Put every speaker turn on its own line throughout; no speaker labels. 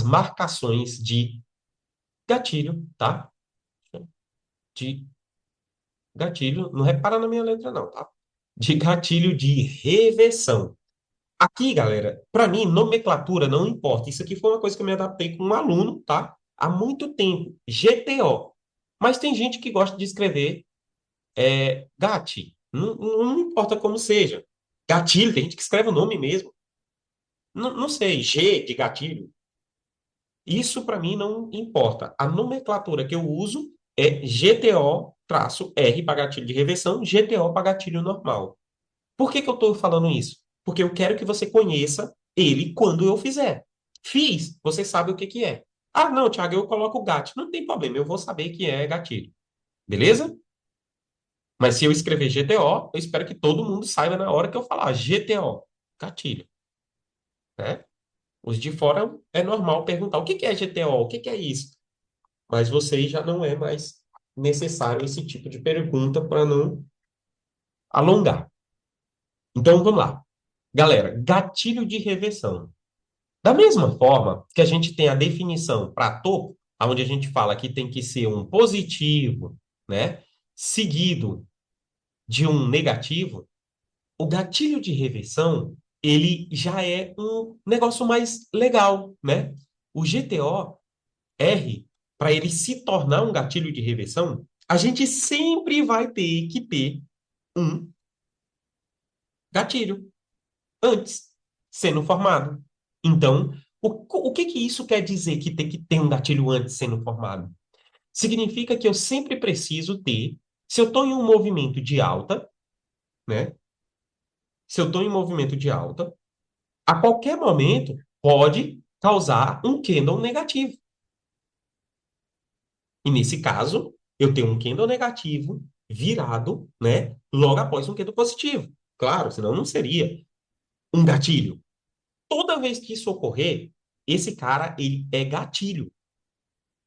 marcações de gatilho, tá? De gatilho, não repara na minha letra não, tá? De gatilho de reversão. Aqui, galera, para mim, nomenclatura não importa. Isso aqui foi uma coisa que eu me adaptei com um aluno, tá? Há muito tempo. GTO. Mas tem gente que gosta de escrever GAT. Não importa como seja. Gatilho, tem gente que escreve o nome mesmo. Não sei, G de gatilho. Isso para mim não importa. A nomenclatura que eu uso é GTO-R para gatilho de reversão, GTO para gatilho normal. Por que que eu estou falando isso? Porque eu quero que você conheça ele quando eu fizer. Fiz, você sabe o que que é. Ah, não, Thiago, eu coloco o gatilho. Não tem problema, eu vou saber que é gatilho. Beleza? Mas se eu escrever GTO, eu espero que todo mundo saiba na hora que eu falar GTO, gatilho, né? Os de fora é normal perguntar o que que é GTO, o que que é isso? Mas vocês já não é mais necessário esse tipo de pergunta para não alongar. Então vamos lá. Galera, gatilho de reversão. Da mesma forma que a gente tem a definição para topo, onde a gente fala que tem que ser um positivo, né, seguido de um negativo, o gatilho de reversão, ele já é um negócio mais legal, né? O GTO-R, para ele se tornar um gatilho de reversão, a gente sempre vai ter que ter um gatilho antes sendo formado. Então, o que que isso quer dizer que tem que ter um gatilho antes sendo formado? Significa que eu sempre preciso ter, se eu estou em um movimento de alta, né? Se eu estou em um movimento de alta, a qualquer momento pode causar um candle negativo. E nesse caso, eu tenho um candle negativo virado, né? Logo após um candle positivo. Claro, senão não seria um gatilho. Toda vez que isso ocorrer, esse cara, ele é gatilho.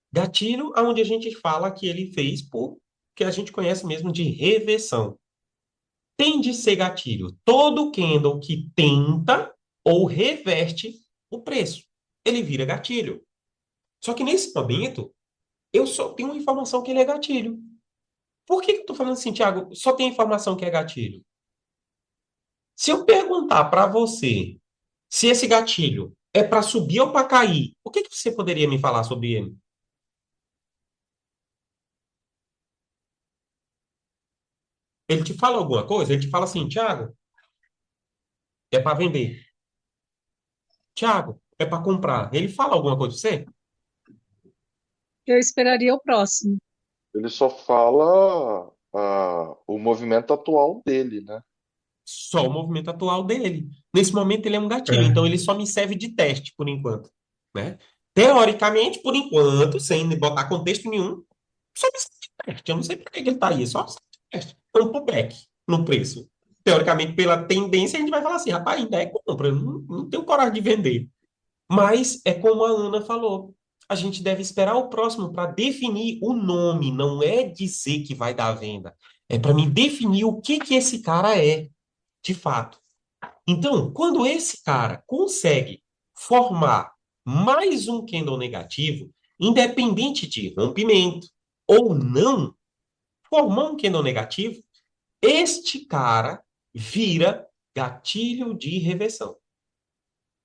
Gatilho, onde a gente fala que ele fez por que a gente conhece mesmo de reversão. Tem de ser gatilho todo candle que tenta ou reverte o preço. Ele vira gatilho. Só que nesse momento, eu só tenho uma informação que ele é gatilho. Por que que eu tô falando assim, Thiago? Só tem informação que é gatilho. Se eu perguntar para você se esse gatilho é para subir ou para cair, o que que você poderia me falar sobre ele? Ele te fala alguma coisa? Ele te fala assim, Thiago, é para vender. Thiago, é para comprar. Ele fala alguma coisa pra você?
Eu esperaria o próximo.
Ele só fala o movimento atual dele, né?
Só o movimento atual dele. Nesse momento ele é um gatilho, então
É.
ele só me serve de teste por enquanto, né? Teoricamente, por enquanto, sem botar contexto nenhum, só me serve de teste. Eu não sei por que que ele tá aí, só serve de teste. É um pullback no preço. Teoricamente, pela tendência, a gente vai falar assim, rapaz, ainda é compra, eu não tenho coragem de vender. Mas é como a Ana falou, a gente deve esperar o próximo para definir o nome, não é dizer que vai dar venda. É para mim definir o que que esse cara é, de fato. Então, quando esse cara consegue formar mais um candle negativo, independente de rompimento ou não, formar um candle negativo, este cara vira gatilho de reversão.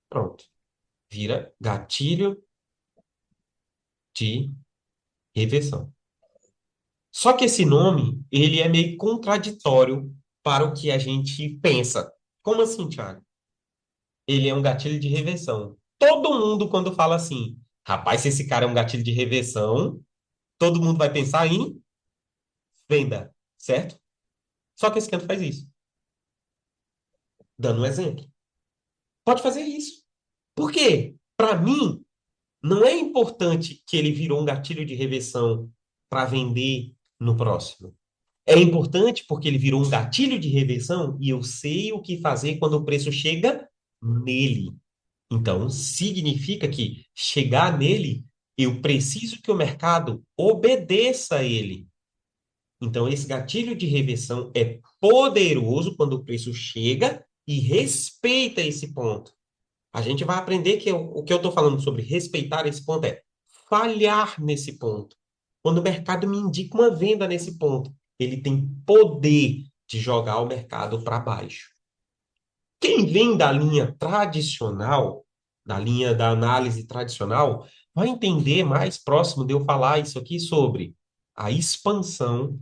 Pronto. Vira gatilho de reversão. Só que esse nome, ele é meio contraditório para o que a gente pensa. Como assim, Thiago? Ele é um gatilho de reversão. Todo mundo, quando fala assim, rapaz, se esse cara é um gatilho de reversão, todo mundo vai pensar em venda, certo? Só que esse canto faz isso. Dando um exemplo. Pode fazer isso. Por quê? Para mim, não é importante que ele virou um gatilho de reversão para vender no próximo. É importante porque ele virou um gatilho de reversão e eu sei o que fazer quando o preço chega nele. Então, significa que chegar nele, eu preciso que o mercado obedeça a ele. Então, esse gatilho de reversão é poderoso quando o preço chega e respeita esse ponto. A gente vai aprender que o que eu estou falando sobre respeitar esse ponto é falhar nesse ponto. Quando o mercado me indica uma venda nesse ponto, ele tem poder de jogar o mercado para baixo. Quem vem da linha tradicional, da linha da análise tradicional, vai entender mais próximo de eu falar isso aqui sobre a expansão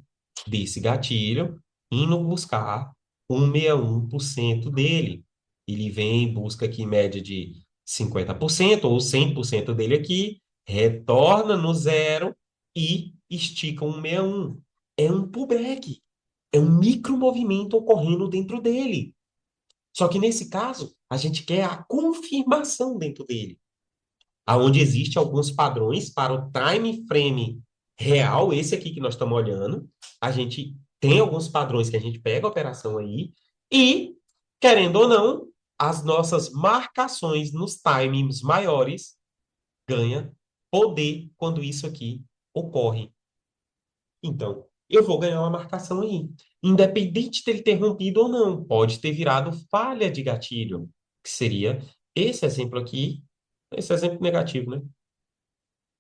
desse gatilho, indo buscar 1,61% dele. Ele vem em busca aqui em média de 50% ou 100% dele aqui, retorna no zero e estica 1,61. É um pullback, é um micromovimento ocorrendo dentro dele. Só que nesse caso, a gente quer a confirmação dentro dele, aonde existe alguns padrões para o time frame real, esse aqui que nós estamos olhando. A gente tem alguns padrões que a gente pega a operação aí e, querendo ou não, as nossas marcações nos timings maiores ganha poder quando isso aqui ocorre. Então, eu vou ganhar uma marcação aí. Independente dele ter rompido ou não, pode ter virado falha de gatilho, que seria esse exemplo aqui, esse exemplo negativo, né?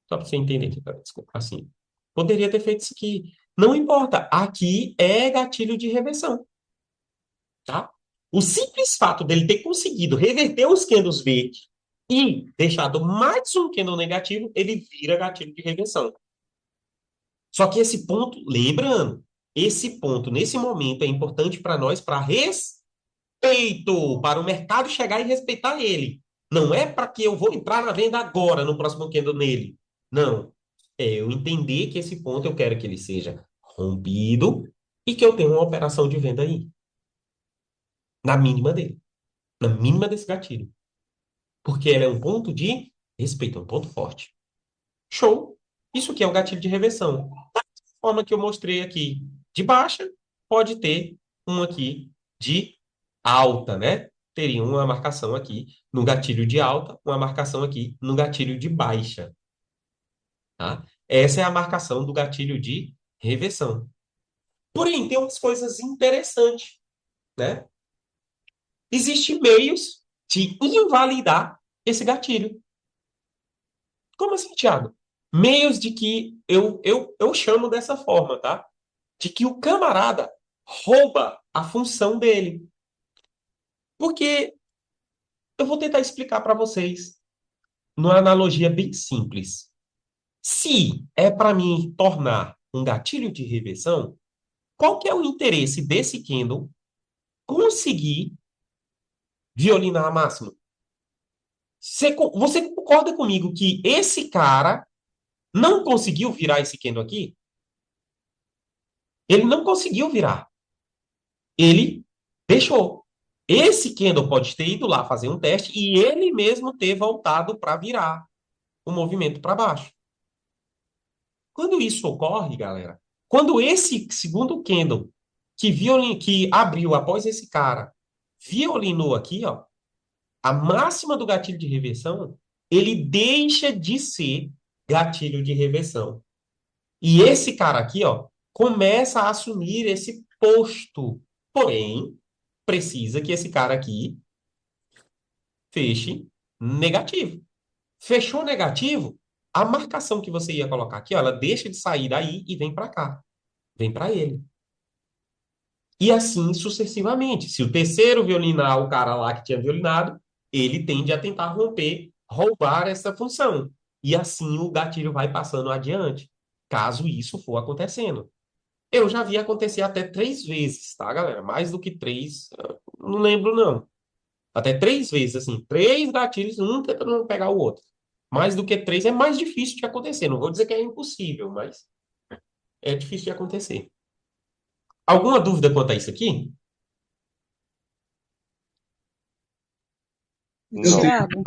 Só para você entender, desculpa, assim. Poderia ter feito isso aqui. Não importa, aqui é gatilho de reversão, tá? O simples fato dele ter conseguido reverter os candles verdes e deixado mais um candle negativo, ele vira gatilho de reversão. Só que esse ponto, lembrando, esse ponto, nesse momento, é importante para nós, para respeito, para o mercado chegar e respeitar ele. Não é para que eu vou entrar na venda agora, no próximo candle nele. Não. É eu entender que esse ponto eu quero que ele seja rompido e que eu tenha uma operação de venda aí. Na mínima dele. Na mínima desse gatilho. Porque ele é um ponto de respeito, é um ponto forte. Show. Isso aqui é o gatilho de reversão. Da forma que eu mostrei aqui de baixa, pode ter um aqui de alta, né? Teria uma marcação aqui no gatilho de alta, uma marcação aqui no gatilho de baixa, tá? Essa é a marcação do gatilho de reversão. Porém, tem umas coisas interessantes, né? Existem meios de invalidar esse gatilho. Como assim, Thiago? Meios de que eu chamo dessa forma, tá? De que o camarada rouba a função dele. Porque eu vou tentar explicar para vocês numa analogia bem simples. Se é para mim tornar um gatilho de reversão, qual que é o interesse desse candle conseguir violinar a máxima? Você concorda comigo que esse cara não conseguiu virar esse candle aqui? Ele não conseguiu virar. Ele deixou. Esse candle pode ter ido lá fazer um teste e ele mesmo ter voltado para virar o movimento para baixo. Quando isso ocorre, galera, quando esse segundo candle que abriu após esse cara violinou aqui, ó, a máxima do gatilho de reversão, ele deixa de ser gatilho de reversão. E esse cara aqui, ó, começa a assumir esse posto. Porém, precisa que esse cara aqui feche negativo. Fechou negativo, a marcação que você ia colocar aqui, ó, ela deixa de sair daí e vem para cá. Vem para ele. E assim sucessivamente. Se o terceiro violinar o cara lá que tinha violinado, ele tende a tentar romper, roubar essa função. E assim o gatilho vai passando adiante, caso isso for acontecendo. Eu já vi acontecer até 3 vezes, tá, galera? Mais do que três, não lembro não. Até 3 vezes, assim, 3 gatilhos, um tentando pegar o outro. Mais do que três é mais difícil de acontecer. Não vou dizer que é impossível, mas é difícil de acontecer. Alguma dúvida quanto a isso aqui?
Não.
Tiago,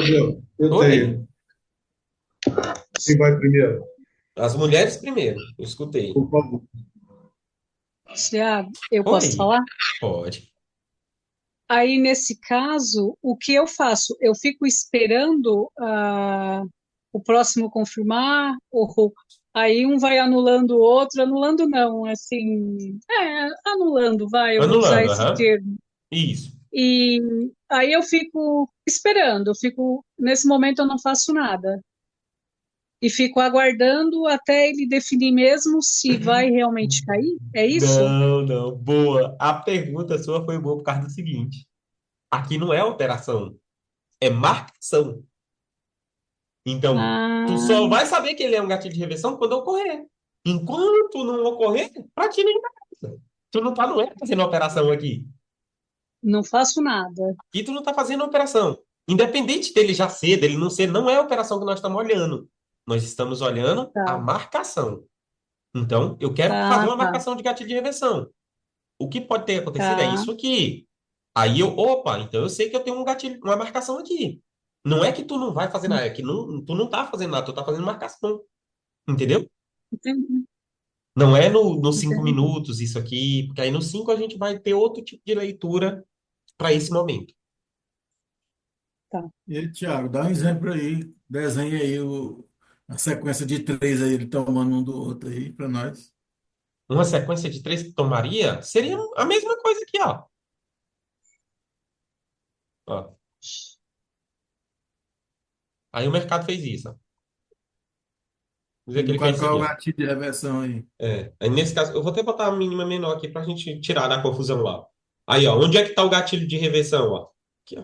Eu
Oi,
tenho. Quem vai primeiro?
as mulheres primeiro. Eu escutei.
Por favor.
Tiago, eu posso
Oi,
falar?
pode.
Aí, nesse caso, o que eu faço? Eu fico esperando o próximo confirmar, ou aí um vai anulando o outro, anulando não, assim, anulando, vai, eu vou usar
Anulando,
esse
aham.
termo.
Isso.
E aí eu fico esperando, nesse momento eu não faço nada. E fico aguardando até ele definir mesmo se vai realmente cair. É isso?
Não, não, boa. A pergunta sua foi boa por causa do seguinte: aqui não é operação, é marcação. Então, tu
Ah,
só vai saber que ele é um gatilho de reversão quando ocorrer. Enquanto não ocorrer, pra ti não interessa. Tu não tá, não é fazendo operação aqui.
não faço nada.
Aqui tu não tá fazendo operação. Independente dele já ser, dele não ser, não é a operação que nós estamos olhando. Nós estamos olhando a
Tá,
marcação. Então, eu quero fazer
tá,
uma
tá,
marcação de gatilho de reversão. O que pode ter acontecido é
tá.
isso aqui. Aí opa, então eu sei que eu tenho um gatilho, uma marcação aqui. Não é que tu não vai fazer nada, é que tu não tá fazendo nada, tu tá fazendo marcação. Entendeu?
Entendi,
Não é nos 5
entendi.
minutos isso aqui, porque aí no 5 a gente vai ter outro tipo de leitura para esse momento.
Tá.
E aí, Thiago, dá um exemplo aí, desenha aí a sequência de três aí, ele tomando um do outro aí para nós.
Uma sequência de três que tomaria seria a mesma coisa aqui, ó. Ó. Aí o mercado fez isso, ó. Vamos dizer que
No
ele fez
qual,
isso
qual é
aqui,
o
ó.
gatilho de reversão aí?
Aí nesse caso, eu vou até botar a mínima menor aqui para a gente tirar da confusão lá. Aí, ó, onde é que está o gatilho de reversão, ó? Aqui, ó.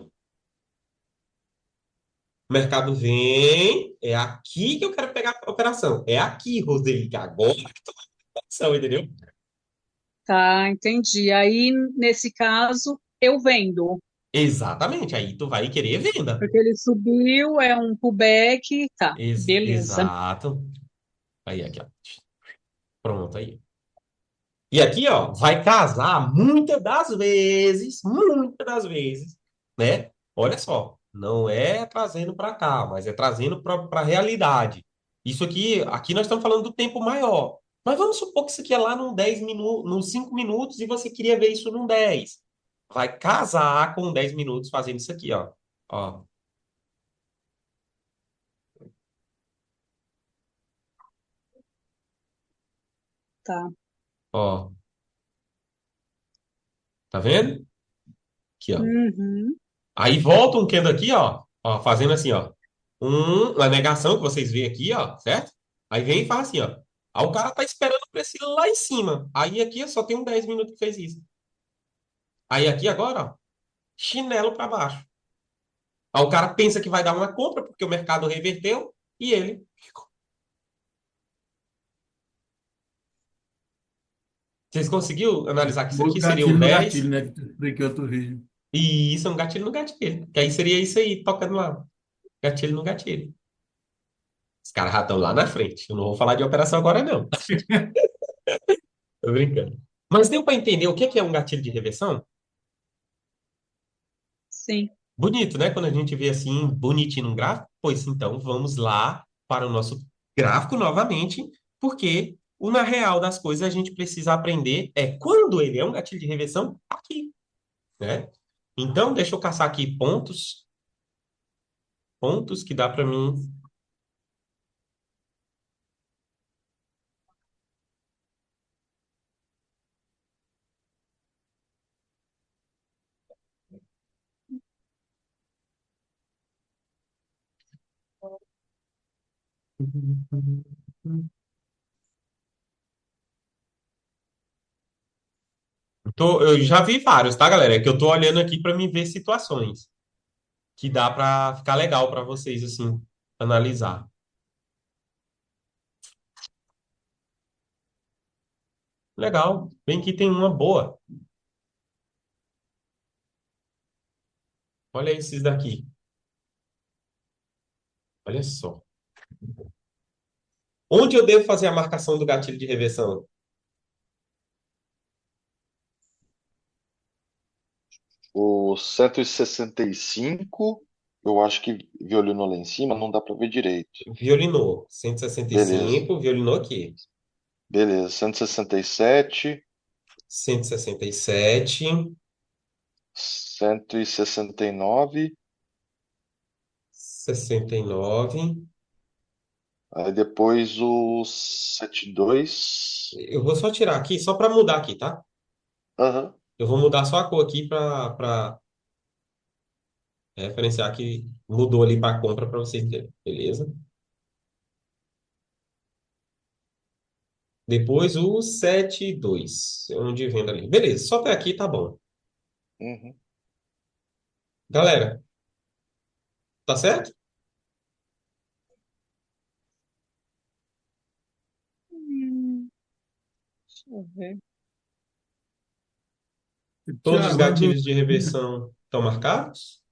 O mercado vem, é aqui que eu quero pegar a operação. É aqui, Roseli, que agora que tô na operação, entendeu?
Tá, entendi. Aí, nesse caso, eu vendo.
Exatamente, aí tu vai querer venda.
Porque ele subiu, é um pullback. Tá, beleza.
Exato. Aí, aqui, ó. Pronto, aí. E aqui, ó, vai casar muitas das vezes, né? Olha só, não é trazendo para cá, mas é trazendo para a realidade. Isso aqui nós estamos falando do tempo maior. Mas vamos supor que isso aqui é lá num 10 minutos, nos 5 minutos e você queria ver isso num 10. Vai casar com 10 minutos fazendo isso aqui, ó. Ó,
Tá.
ó. Tá vendo? Aqui, ó.
Uhum.
Aí volta um candle aqui, ó, ó, fazendo assim, ó. Uma negação que vocês veem aqui, ó, certo? Aí vem e faz assim, ó. Aí o cara tá esperando o preço lá em cima. Aí aqui só tem um 10 minutos que fez isso. Aí aqui agora, ó, chinelo para baixo. Aí o cara pensa que vai dar uma compra porque o mercado reverteu e ele ficou. Vocês conseguiram analisar que isso aqui
Outro
seria um
gatilho no gatilho,
10
né? Que tu expliquei outro vídeo.
e isso é um gatilho no gatilho. Que aí seria isso aí, tocando lá. Gatilho no gatilho. Os caras já estão lá na frente. Eu não vou falar de operação agora, não. Tô brincando. Mas deu para entender o que é um gatilho de reversão?
Sim.
Bonito, né? Quando a gente vê assim, bonitinho no gráfico. Pois então, vamos lá para o nosso gráfico novamente, porque na real das coisas a gente precisa aprender quando ele é um gatilho de reversão aqui, né? Então, deixa eu caçar aqui pontos que dá para mim. Eu já vi vários, tá, galera? É que eu tô olhando aqui para me ver situações que dá para ficar legal para vocês assim analisar. Legal. Bem que tem uma boa. Olha esses daqui. Olha só. Onde eu devo fazer a marcação do gatilho de reversão?
O 165, eu acho que violinou lá em cima, não dá para ver direito.
Violinou. Cento e sessenta e
Beleza,
cinco. Violinou aqui.
beleza. 167,
167.
169,
69.
aí depois o 72.
Eu vou só tirar aqui, só para mudar aqui, tá?
Aham,
Eu vou mudar só a cor aqui para Referenciar que mudou ali para compra para vocês terem, beleza? Depois o 7,2, onde venda ali. Beleza, só até aqui tá bom.
Uhum.
Galera, tá certo?
Deixa eu ver.
Todos os
Tiago, uma
gatilhos
dúvida
de
minha.
reversão estão marcados?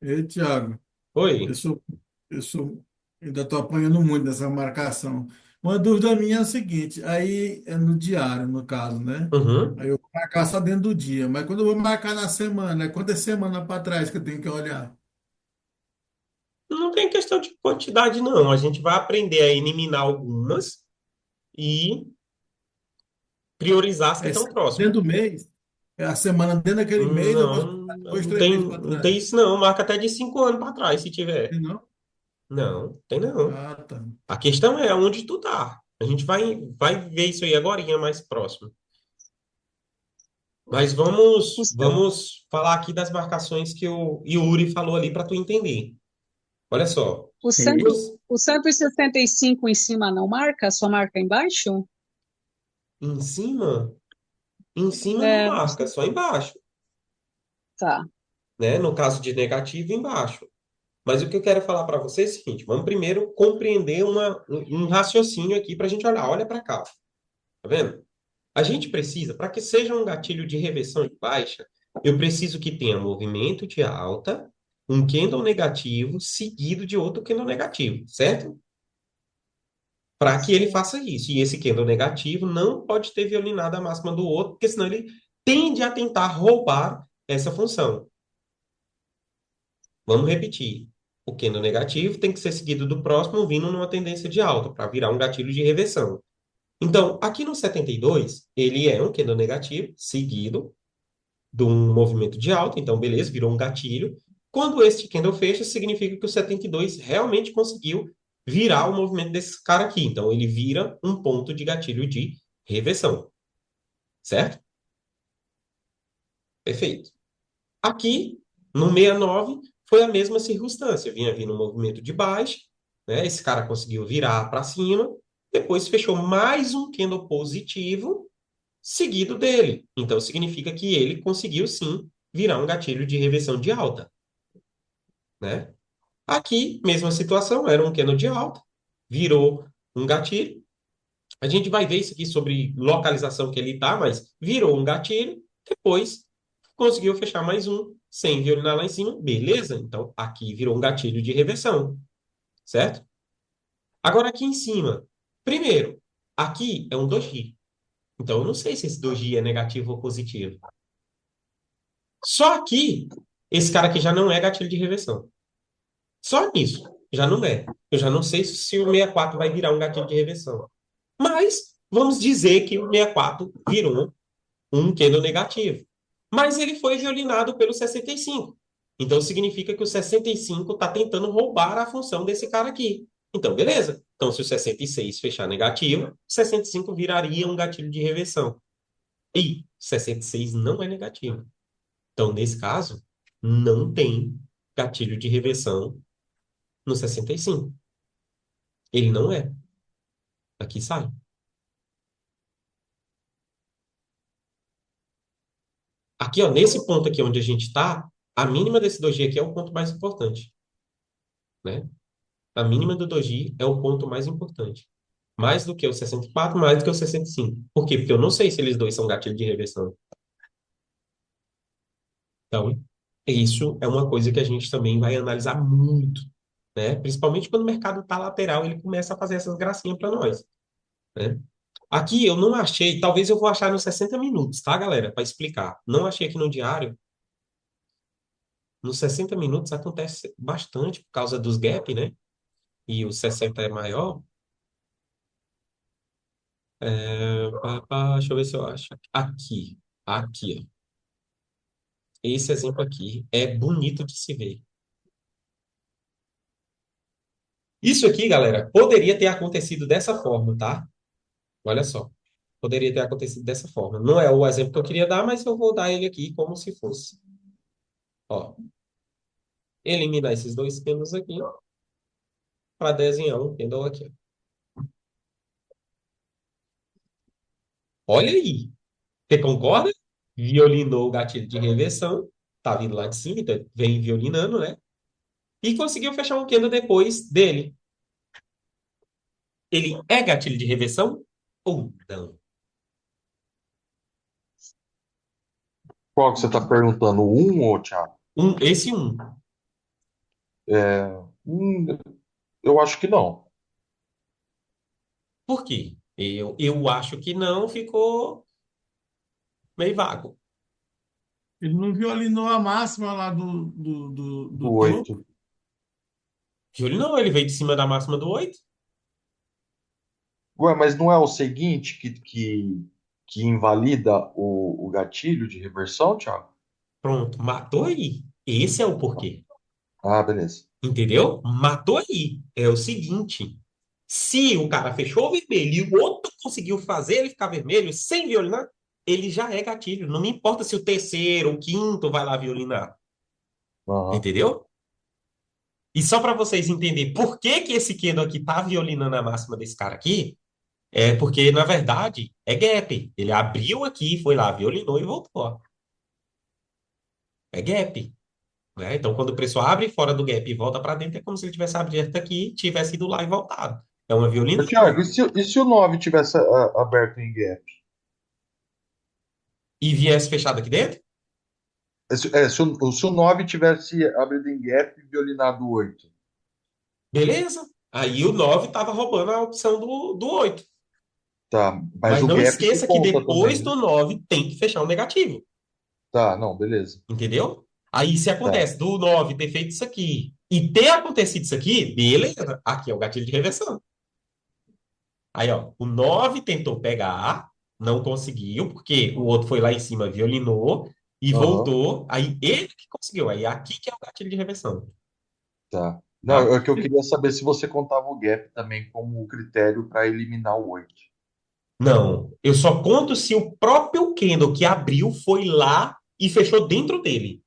Ei, Tiago, eu
Oi.
sou, eu sou, ainda estou apanhando muito nessa marcação. Uma dúvida minha é a seguinte, aí é no diário, no caso, né?
Uhum.
Aí eu vou marcar só dentro do dia, mas quando eu vou marcar na semana, quantas semanas para trás que eu tenho que olhar?
Não tem questão de quantidade, não. A gente vai aprender a eliminar algumas e priorizar as que
É
estão próximas.
dentro do mês? É a semana dentro daquele mês, eu posso
Não,
botar dois,
não
três
tem,
meses para
não tem
trás.
isso, não. Marca até de 5 anos para trás, se tiver.
Não?
Não, tem não.
Ah, tá.
A questão é onde tu tá. A gente vai ver isso aí agora, mais próximo. Mas
O, ce-
vamos falar aqui das marcações que o Yuri falou ali para tu entender. Olha só.
o, cento,
Duas
o 165 em cima não marca? Só marca embaixo?
em cima, em cima não
É,
marca, só embaixo,
tá.
né? No caso de negativo, embaixo. Mas o que eu quero falar para vocês é o seguinte: vamos primeiro compreender um raciocínio aqui para a gente olhar. Olha para cá, tá vendo? A gente precisa, para que seja um gatilho de reversão de baixa, eu preciso que tenha movimento de alta, um candle negativo seguido de outro candle negativo, certo? Para que ele
Sim.
faça isso. E esse candle negativo não pode ter violinado a máxima do outro, porque senão ele tende a tentar roubar essa função. Vamos repetir. O candle negativo tem que ser seguido do próximo vindo numa tendência de alta, para virar um gatilho de reversão. Então, aqui no 72, ele é um candle negativo seguido de um movimento de alta, então beleza, virou um gatilho. Quando este candle fecha, significa que o 72 realmente conseguiu virar o movimento desse cara aqui. Então ele vira um ponto de gatilho de reversão, certo? Perfeito. Aqui, no 69, foi a mesma circunstância. Vinha vindo um movimento de baixa, né? Esse cara conseguiu virar para cima, depois fechou mais um candle positivo seguido dele. Então significa que ele conseguiu sim virar um gatilho de reversão de alta, né? Aqui, mesma situação, era um candle de alta, virou um gatilho. A gente vai ver isso aqui sobre localização que ele está, mas virou um gatilho, depois conseguiu fechar mais um, sem violinar lá em cima, beleza? Então, aqui virou um gatilho de reversão, certo? Agora aqui em cima, primeiro, aqui é um doji. Então, eu não sei se esse doji é negativo ou positivo. Só aqui, esse cara aqui já não é gatilho de reversão. Só nisso, já não é. Eu já não sei se o 64 vai virar um gatilho de reversão. Mas vamos dizer que o 64 virou um candle negativo. Mas ele foi violinado pelo 65. Então significa que o 65 está tentando roubar a função desse cara aqui. Então, beleza. Então, se o 66 fechar negativo, o 65 viraria um gatilho de reversão. E 66 não é negativo. Então, nesse caso, não tem gatilho de reversão no 65. Ele não é. Aqui sai. Aqui, ó, nesse ponto aqui onde a gente está, a mínima desse doji aqui é o ponto mais importante, né? A mínima do doji é o ponto mais importante. Mais do que o 64, mais do que o 65. Por quê? Porque eu não sei se eles dois são gatilho de reversão. Então, isso é uma coisa que a gente também vai analisar muito, né? Principalmente quando o mercado está lateral, ele começa a fazer essas gracinhas para nós, né? Aqui eu não achei, talvez eu vou achar nos 60 minutos, tá, galera? Para explicar. Não achei aqui no diário. Nos 60 minutos acontece bastante por causa dos gap, né? E o 60 é maior. Deixa eu ver se eu acho. Aqui, ó. Esse exemplo aqui é bonito de se ver. Isso aqui, galera, poderia ter acontecido dessa forma, tá? Olha só. Poderia ter acontecido dessa forma. Não é o exemplo que eu queria dar, mas eu vou dar ele aqui como se fosse. Ó. eliminar esses dois candles aqui para desenhar um candle aqui. Olha aí. Você concorda? Violinou o gatilho de reversão. Tá vindo lá de cima, então vem violinando, né? E conseguiu fechar um candle depois dele. Ele é gatilho de reversão ou não?
Qual que você está perguntando? Um, ô, Thiago?
Esse um.
É, eu acho que não.
Por quê? Eu acho que não, ficou meio vago.
Ele não violinou a máxima lá
Do
do topo.
8.
Violinou, ele veio de cima da máxima do 8.
Ué, mas não é o seguinte que invalida o gatilho de reversão, Thiago?
Pronto, matou aí. Esse é o porquê.
Ah, beleza.
Entendeu? Matou aí. É o seguinte: se o cara fechou o vermelho e o outro conseguiu fazer ele ficar vermelho sem violinar, ele já é gatilho. Não me importa se o terceiro, o quinto vai lá violinar.
Aham.
Entendeu? E só para vocês entenderem por que que esse Kendo aqui tá violinando a máxima desse cara aqui, é porque, na verdade, é gap. Ele abriu aqui, foi lá, violinou e voltou. Ó. É gap. Né? Então, quando o preço abre fora do gap e volta para dentro, é como se ele tivesse aberto aqui, tivesse ido lá e voltado. É uma
Ô,
violinada.
Thiago, e se o 9 tivesse aberto em gap?
E viesse fechado aqui dentro,
Se o 9 tivesse abrido em gap e violinado o 8.
beleza. Aí o 9 estava roubando a opção do 8.
Tá, mas
Mas
o
não
gap que
esqueça que
conta também,
depois
né?
do 9 tem que fechar o negativo.
Tá, não, beleza.
Entendeu? Aí se
Tá,
acontece do 9 ter feito isso aqui e ter acontecido isso aqui, beleza. Aqui é o gatilho de reversão. Aí, ó, o 9 tentou pegar, não conseguiu, porque o outro foi lá em cima, violinou e
aham,
voltou. Aí ele que conseguiu. Aí aqui que é o gatilho de reversão,
tá. Não,
tá?
é que eu queria saber se você contava o gap também como critério para eliminar o 8.
Não, eu só conto se o próprio Kendall que abriu foi lá e fechou dentro dele,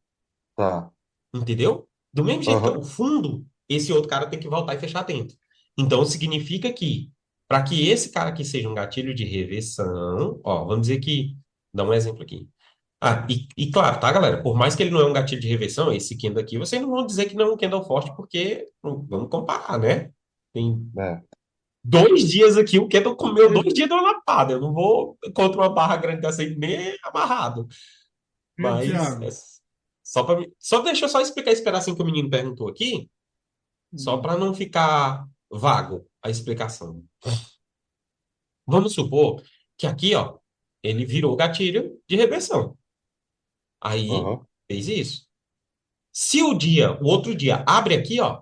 Tá,
entendeu? Do mesmo jeito que é
aham,
o fundo, esse outro cara tem que voltar e fechar dentro. Então significa que para que esse cara aqui seja um gatilho de reversão, ó, vamos dizer que, dá um exemplo aqui. Ah, e claro, tá, galera? Por mais que ele não é um gatilho de reversão, esse Kendall aqui, vocês não vão dizer que não é um Kendall forte, porque vamos comparar, né? Tem
é.
2 dias aqui, o Kendall comeu 2 dias de uma lapada. Eu não vou contra uma barra grande dessa aí nem amarrado.
Viu,
Mas
Thiago?
só deixa eu só explicar esse pedacinho que o menino perguntou aqui, só
Hum,
para não ficar vago a explicação. Vamos supor que aqui, ó, ele virou gatilho de reversão. Aí
Aham,
fez isso. Se o outro dia abre aqui, ó,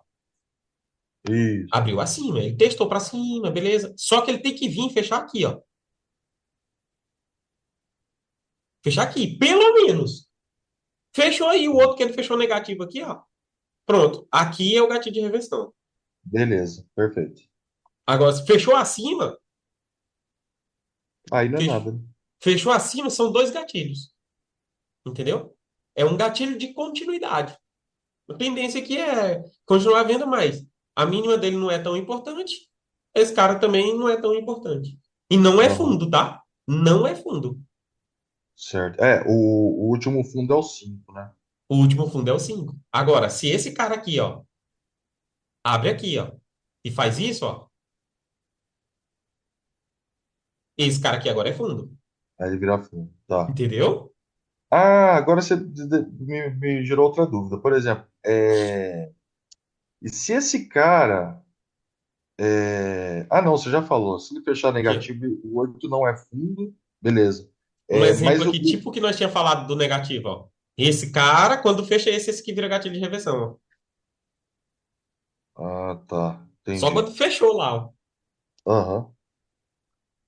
isso.
abriu acima, ele testou para cima, beleza? Só que ele tem que vir e fechar aqui, ó. Fechar aqui, pelo menos. Fechou aí o outro que ele fechou negativo aqui, ó. Pronto. Aqui é o gatilho de reversão.
Beleza, perfeito.
Agora, se fechou acima,
Aí não é
fech-
nada, né?
fechou acima, são dois gatilhos. Entendeu? É um gatilho de continuidade. A tendência aqui é continuar vendo mais. A mínima dele não é tão importante. Esse cara também não é tão importante. E não é
Aham,
fundo, tá? Não é fundo.
certo. O último fundo é o 5, né?
O último fundo é o 5. Agora, se esse cara aqui, ó, abre aqui, ó, e faz isso, ó, esse cara aqui agora é fundo.
Aí ele vira fundo. Tá.
Entendeu?
Ah, agora você me gerou outra dúvida. Por exemplo, e se esse cara. Ah, não, você já falou. Se ele fechar
Aqui.
negativo, o 8 não é fundo, beleza.
Um exemplo
Mas
aqui, tipo o que nós tínhamos falado do negativo, ó. Esse cara, quando fecha esse que vira gatilho de reversão, ó.
Ah, tá.
Só
Entendi.
quando fechou lá, ó.
Aham,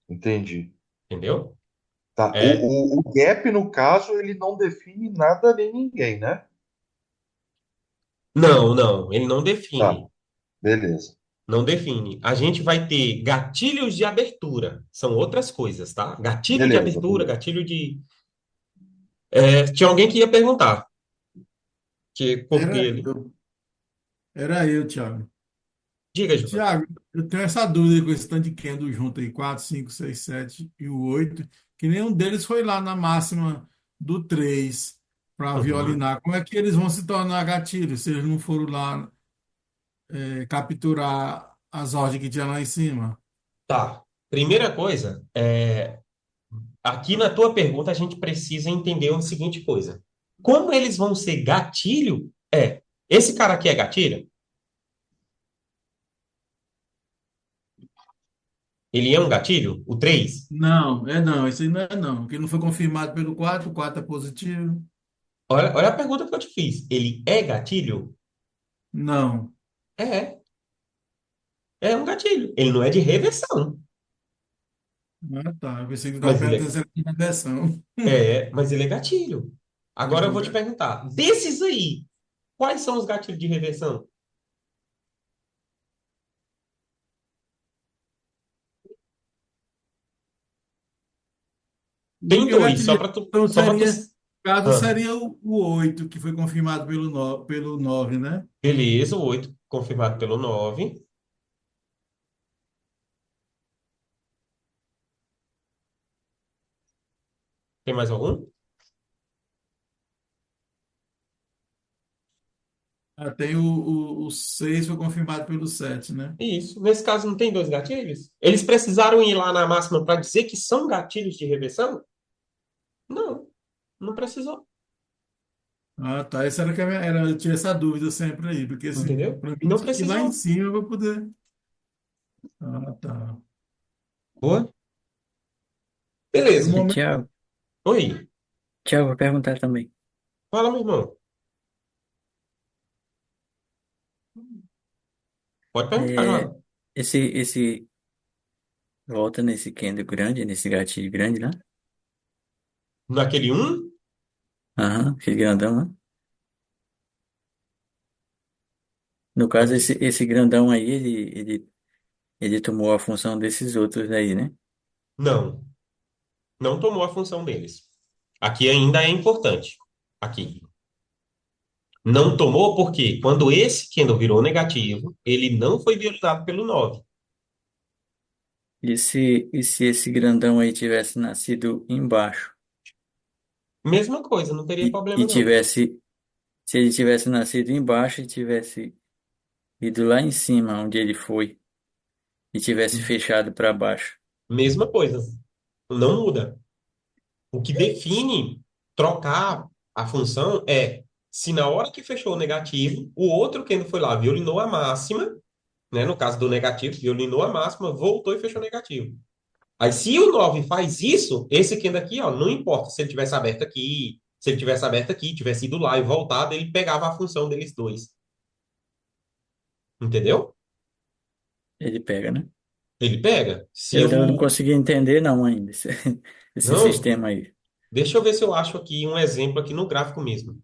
entendi.
Entendeu?
Tá.
É.
O gap, no caso, ele não define nada nem ninguém, né?
Não, não, ele não
Tá,
define.
beleza.
Não define. A gente vai ter gatilhos de abertura. São outras coisas, tá? Gatilho de
Beleza,
abertura,
beleza.
gatilho de. Tinha alguém que ia perguntar. Que por que
Era,
ele.
Era eu, Thiago.
Diga, João.
Tiago, eu tenho essa dúvida com esse tanto de Kendo junto aí, 4, 5, 6, 7 e o 8, que nenhum deles foi lá na máxima do 3 para
Uhum.
violinar. Como é que eles vão se tornar gatilhos se eles não foram lá capturar as ordens que tinha lá em cima?
Tá. Primeira coisa, aqui na tua pergunta a gente precisa entender a seguinte coisa. Como eles vão ser gatilho? Esse cara aqui é gatilho? Ele é um gatilho? O 3?
Não, isso aí não é não, porque não foi confirmado pelo 4, o 4 é positivo.
Olha a pergunta que eu te fiz. Ele é gatilho?
Não.
É, é um gatilho. Ele não é de reversão,
Ah, tá. Eu pensei que você estava
mas
perguntando se era de reversão.
mas ele é gatilho. Agora
Ele é
eu
um
vou te
gatilho.
perguntar, desses aí, quais são os gatilhos de reversão? Tem
Porque o
dois,
gatilho de reversão
só para tu.
seria, caso
Ah,
seria o 8 que foi confirmado pelo 9, né?
beleza, o 8 confirmado pelo 9. Tem mais algum?
Tem o 6 foi confirmado pelo 7, né?
Isso. Nesse caso, não tem dois gatilhos? Eles precisaram ir lá na máxima para dizer que são gatilhos de reversão? Não, não precisou.
Ah, tá. Essa era que eu tinha essa dúvida sempre aí, porque
Entendeu?
para mim
Não
tinha que ir lá em
precisou.
cima para poder. Ah, tá.
Boa.
No
Beleza.
E
momento,
Tiago,
Oi.
vou perguntar também.
Fala, meu irmão. Pode perguntar,
É,
João.
esse volta nesse Kendo grande, nesse gatilho grande lá?
Naquele um?
Aham, aquele grandão lá. No caso,
Naquele...
esse grandão aí, ele tomou a função desses outros aí, né?
Não, não tomou a função deles. Aqui ainda é importante. Aqui. Não tomou porque quando esse Kendall virou negativo, ele não foi violado pelo 9.
E se esse grandão aí tivesse nascido embaixo
Mesma coisa, não teria
e
problema não.
tivesse, se ele tivesse nascido embaixo e tivesse ido lá em cima onde ele foi e tivesse fechado para baixo,
Mesma coisa. Não muda. O que define trocar a função é se na hora que fechou o negativo, o outro Kendall foi lá, violinou a máxima, né? No caso do negativo, violinou a máxima, voltou e fechou o negativo. Aí, se o 9 faz isso, esse Kendo aqui, ó, não importa se ele tivesse aberto aqui, se ele tivesse aberto aqui, tivesse ido lá e voltado, ele pegava a função deles dois. Entendeu?
ele pega, né?
Ele pega. Se
Eu não
o.
consegui entender não ainda esse
Não,
sistema aí.
deixa eu ver se eu acho aqui um exemplo aqui no gráfico mesmo.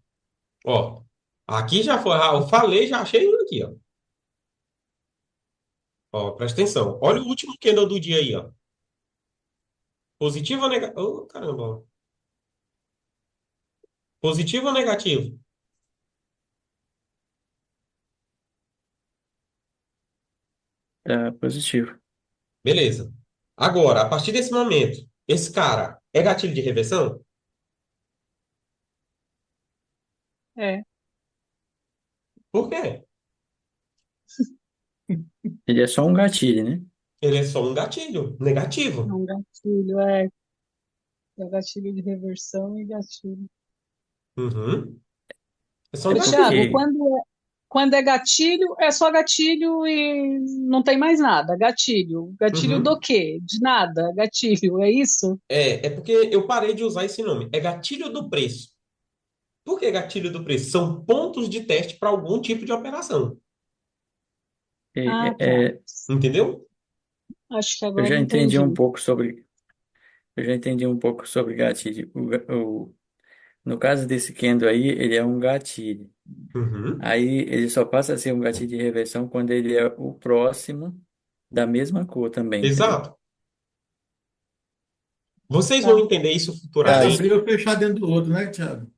Ó, aqui já foi. Ah, eu falei, já achei um aqui, ó. Ó, presta atenção. Olha o último candle do dia aí, ó. Positivo ou negativo? Oh, caramba. Ó. Positivo ou negativo?
Tá positivo.
Beleza. Agora, a partir desse momento, esse cara é gatilho de reversão?
É,
Por quê?
Ele é só um gatilho, né?
Ele é só um gatilho
é
negativo.
um gatilho, é gatilho de reversão e gatilho.
Uhum. É só um
É
Tiago,
gatilho.
porque
quando é gatilho, é só gatilho e não tem mais nada. Gatilho. Gatilho do
Uhum.
quê? De nada. Gatilho, é isso?
É porque eu parei de usar esse nome. É gatilho do preço. Por que gatilho do preço? São pontos de teste para algum tipo de operação.
Ah, tá.
é,
Entendeu?
Acho que
eu
agora
já entendi um
entendi.
pouco sobre, eu já entendi um pouco sobre gatilho. No caso desse Kendo aí, ele é um gatilho.
Uhum.
Aí ele só passa a ser um gatilho de reversão quando ele é o próximo da mesma cor também, entendeu?
Exato. Vocês vão
Tá.
entender isso
Caso,
futuramente.
abrir ou fechar dentro do outro, né, Thiago?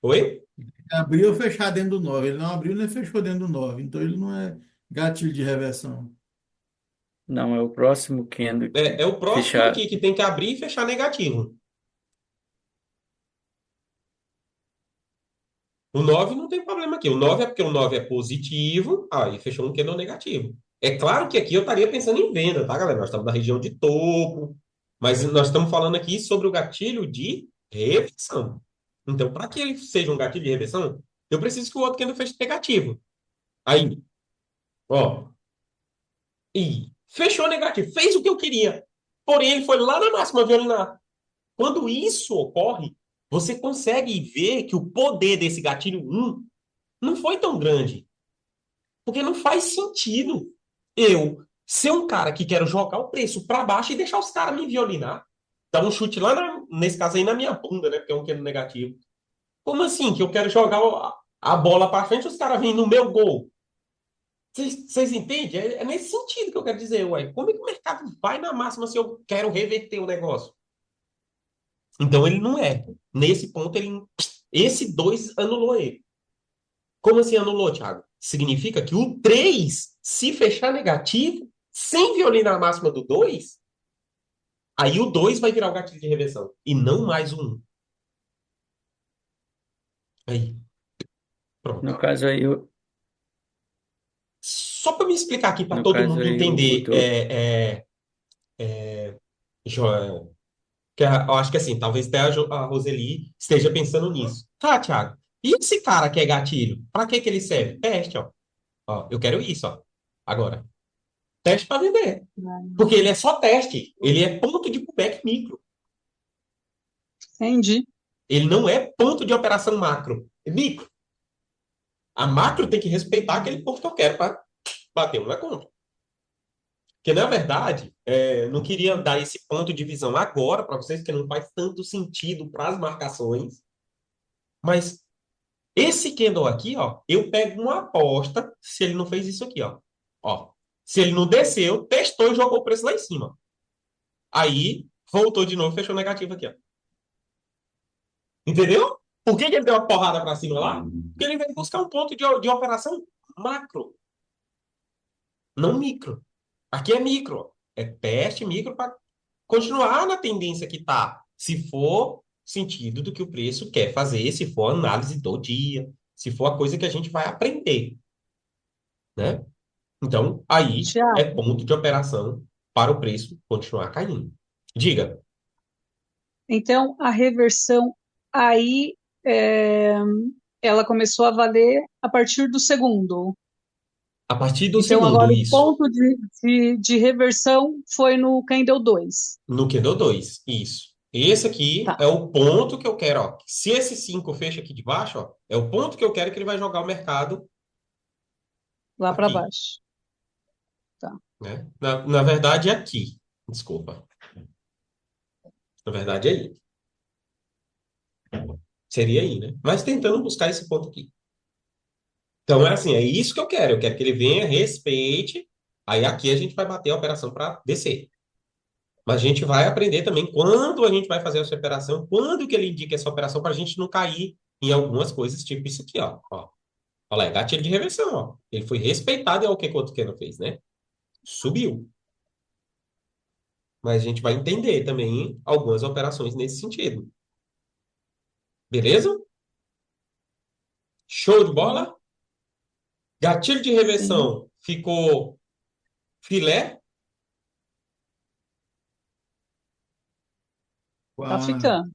Oi?
Abrir ou fechar dentro do 9. Ele não abriu nem fechou dentro do 9. Então ele não é gatilho de reversão.
Não, é o próximo candle
É o próximo
fechar.
aqui que tem que abrir e fechar negativo. O 9 não tem problema aqui. O 9 é porque o 9 é positivo, aí fechou um candle negativo. É claro que aqui eu estaria pensando em venda, tá, galera? Nós estamos na região de topo, mas nós estamos falando aqui sobre o gatilho de reversão. Então, para que ele seja um gatilho de reversão, eu preciso que o outro candle feche negativo. Aí, ó, e fechou negativo, fez o que eu queria. Porém, ele foi lá na máxima violinar. Quando isso ocorre, você consegue ver que o poder desse gatilho um não foi tão grande. Porque não faz sentido eu ser um cara que quero jogar o preço para baixo e deixar os caras me violinar. Dar um chute lá, nesse caso aí, na minha bunda, né? Porque é um cano negativo. Como assim? Que eu quero jogar a bola para frente e os caras vêm no meu gol? Vocês entendem? É nesse sentido que eu quero dizer, ué. Como é que o mercado vai na máxima se eu quero reverter o negócio? Então ele não é. Nesse ponto, esse 2 anulou ele. Como assim anulou, Thiago? Significa que o 3, se fechar negativo, sem violinar a máxima do 2, aí o 2 vai virar o gatilho de reversão. E não mais o 1. Aí,
No
pronto.
caso aí,
Só para me explicar aqui, para
no
todo
caso
mundo
aí o
entender,
do,
Joel, que eu acho que assim, talvez até a Roseli esteja pensando nisso. Tá, Thiago. E esse cara que é gatilho? Para que que ele serve? Teste, ó. Ó, eu quero isso, ó. Agora, teste para vender. Porque ele é só teste. Ele é ponto de pullback micro.
Entendi.
Ele não é ponto de operação macro. É micro. A macro tem que respeitar aquele ponto que eu quero para bater uma conta. Porque, na verdade, não queria dar esse ponto de visão agora para vocês, que não faz tanto sentido para as marcações. Mas esse candle aqui, ó, eu pego uma aposta se ele não fez isso aqui, ó. Ó, se ele não desceu, testou e jogou o preço lá em cima. Aí, voltou de novo e fechou negativo aqui, ó. Entendeu? Por que que ele deu uma porrada para cima lá? Porque ele veio buscar um ponto de operação macro, não micro. Aqui é micro. É teste micro para continuar na tendência que tá. Se for sentido do que o preço quer fazer, se for análise do dia, se for a coisa que a gente vai aprender, né? Então, aí é
Tiago,
ponto de operação para o preço continuar caindo. Diga,
então a reversão aí é, ela começou a valer a partir do segundo.
a partir do
Então
segundo,
agora o
isso.
ponto de reversão foi no candle 2.
No Kindle 2, isso. Esse aqui
Tá,
é o ponto que eu quero, ó. Se esse 5 fecha aqui de baixo, ó, é o ponto que eu quero que ele vai jogar o mercado
lá para
aqui,
baixo. Tá.
né? Na verdade, é aqui. Desculpa. Na verdade, é aí. Seria aí, né? Mas tentando buscar esse ponto aqui. Então, é assim, é isso que eu quero. Eu quero que ele venha, respeite. Aí aqui a gente vai bater a operação para descer. Mas a gente vai aprender também quando a gente vai fazer essa operação, quando que ele indica essa operação para a gente não cair em algumas coisas, tipo isso aqui, ó. Ó. Olha lá, é gatilho de reversão, ó. Ele foi respeitado, é o que o outro Keno fez, né? Subiu. Mas a gente vai entender também algumas operações nesse sentido. Beleza? Show de bola? Gatilho de
Sim,
reversão ficou filé?
tá
Ah,
ficando.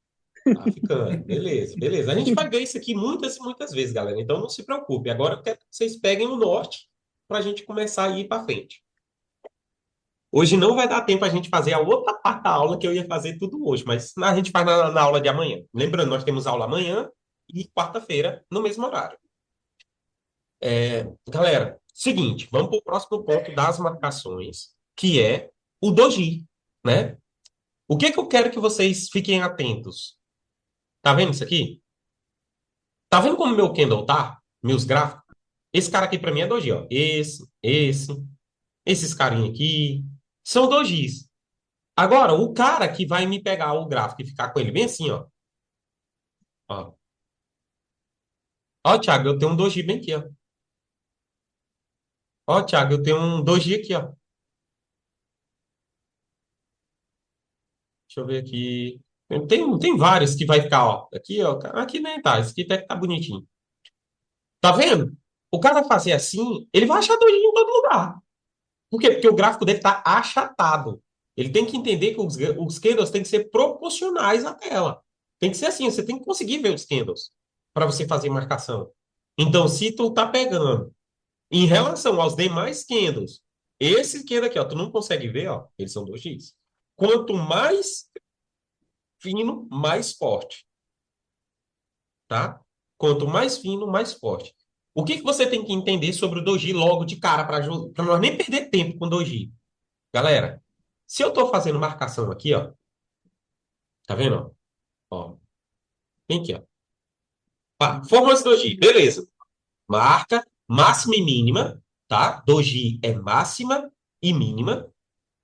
Tá ficando. Beleza, beleza. A gente vai ver isso aqui muitas e muitas vezes, galera. Então não se preocupe. Agora eu quero que vocês peguem o norte para a gente começar a ir para frente. Hoje não vai dar tempo a gente fazer a outra parte da aula que eu ia fazer tudo hoje, mas a gente faz na aula de amanhã. Lembrando, nós temos aula amanhã e quarta-feira, no mesmo horário. Galera, seguinte, vamos para o próximo ponto das marcações, que é o doji, né? O que que eu quero que vocês fiquem atentos? Tá vendo isso aqui? Tá vendo como meu candle tá? Meus gráficos? Esse cara aqui para mim é doji, ó. Esses carinha aqui são dojis. Agora, o cara que vai me pegar o gráfico e ficar com ele bem assim, ó. Ó, Ó, Thiago, eu tenho um doji bem aqui, ó. Ó, Thiago, eu tenho um doji aqui, ó. Deixa eu ver aqui. Tem vários que vai ficar, ó. Aqui, ó. Aqui nem tá. Esse aqui até que tá bonitinho. Tá vendo? O cara fazer assim, ele vai achar doji em todo lugar. Por quê? Porque o gráfico dele tá achatado. Ele tem que entender que os candles têm que ser proporcionais à tela. Tem que ser assim, você tem que conseguir ver os candles para você fazer marcação. Então, se tu tá pegando em relação aos demais candles, esse candle aqui, ó, tu não consegue ver, ó, eles são 2x. Quanto mais fino, mais forte, tá? Quanto mais fino, mais forte. O que que você tem que entender sobre o doji logo de cara para nós nem perder tempo com doji? Galera, se eu tô fazendo marcação aqui, ó, tá vendo? Ó, vem aqui, ó. Pá, formas doji, beleza. Marca máxima e mínima, tá? Doji é máxima e mínima.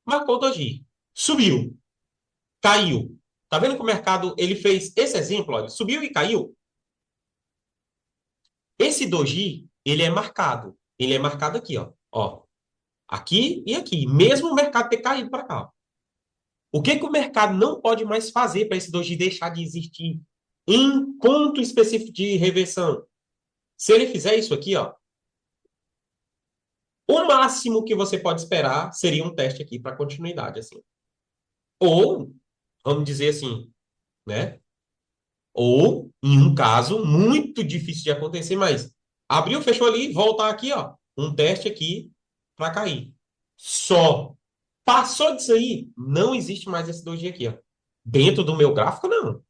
Marcou o doji. Subiu, caiu. Tá vendo que o mercado ele fez esse exemplo, ó, subiu e caiu? Esse doji, ele é marcado. Ele é marcado aqui, ó. Ó, aqui e aqui, mesmo o mercado ter caído para cá. O que que o mercado não pode mais fazer para esse doji deixar de existir em ponto específico de reversão? Se ele fizer isso aqui, ó, o máximo que você pode esperar seria um teste aqui para continuidade, assim. Ou, vamos dizer assim, né? Ou, em um caso muito difícil de acontecer, mas abriu, fechou ali, voltar aqui, ó, um teste aqui para cair. Só. Passou disso aí, não existe mais esse doji aqui, ó. Dentro do meu gráfico, não.